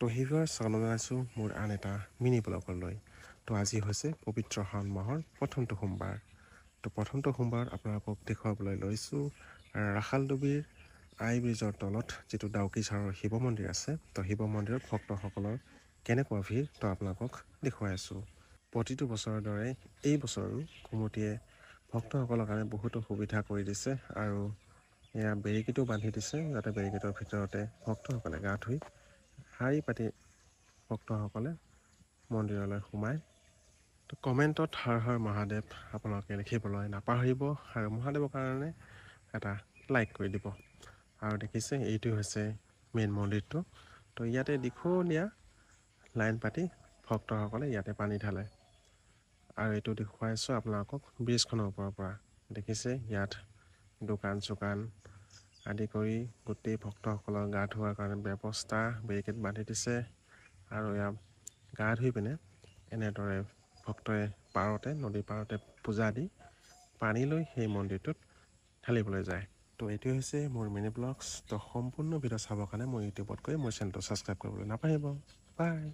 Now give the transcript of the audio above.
তো সেইবাৰ স্বাগতম জনাইছোঁ মোৰ আন এটা মিনি ব্লগলৈ। তো আজি হৈছে পবিত্ৰ শাওণ মাহৰ প্ৰথমটো সোমবাৰ। তো প্ৰথমটো সোমবাৰত আপোনালোকক দেখুৱাবলৈ লৈছোঁ ৰাখালডুবিৰ আই ব্ৰিজৰ তলত যিটো ডাউকিঝাৰৰ শিৱ মন্দিৰ আছে। তো শিৱ মন্দিৰত ভক্তসকলৰ কেনেকুৱা ভিৰ তো আপোনালোকক দেখুৱাই আছোঁ। প্ৰতিটো বছৰৰ দৰে এই বছৰো কমিটিয়ে ভক্তসকলৰ কাৰণে বহুতো সুবিধা কৰি দিছে আৰু এয়া বেৰিকেডো বান্ধি দিছে যাতে বেৰিকেডৰ ভিতৰতে ভক্তসকলে গা ধুই শাৰী পাতি ভক্তসকলে মন্দিৰলৈ সোমায়। তো কমেণ্টত হৰ হৰ মহাদেৱ আপোনালোকে লিখিবলৈ নাপাহৰিব আৰু মহাদেৱৰ কাৰণে এটা লাইক কৰি দিব। আৰু দেখিছে এইটো হৈছে মেইন মন্দিৰটো। তো ইয়াতে দীঘলীয়া লাইন পাতি ভক্তসকলে ইয়াতে পানী ঢালে। আৰু এইটো দেখুৱাইছোঁ আপোনালোকক ব্ৰিজখনৰ ওপৰৰ পৰা। দেখিছে ইয়াত দোকান চোকান আদি কৰি গোটেই ভক্তসকলৰ গা ধোৱাৰ কাৰণে ব্যৱস্থা বেৰিকেড বান্ধি দিছে। আৰু ইয়াত গা ধুই পিনে এনেদৰে ভক্তই পাৰতে নদীৰ পাৰতে পূজা দি পানী লৈ সেই মন্দিৰটোত ঢালিবলৈ যায়। তো এইটো হৈছে মোৰ মিনি ব্লগছ। তো সম্পূৰ্ণ ভিডিঅ' চাবৰ কাৰণে মোৰ ইউটিউবত গৈ মোৰ চেনেলটো ছাবস্ক্ৰাইব কৰিবলৈ নাপাহৰিব। বাই।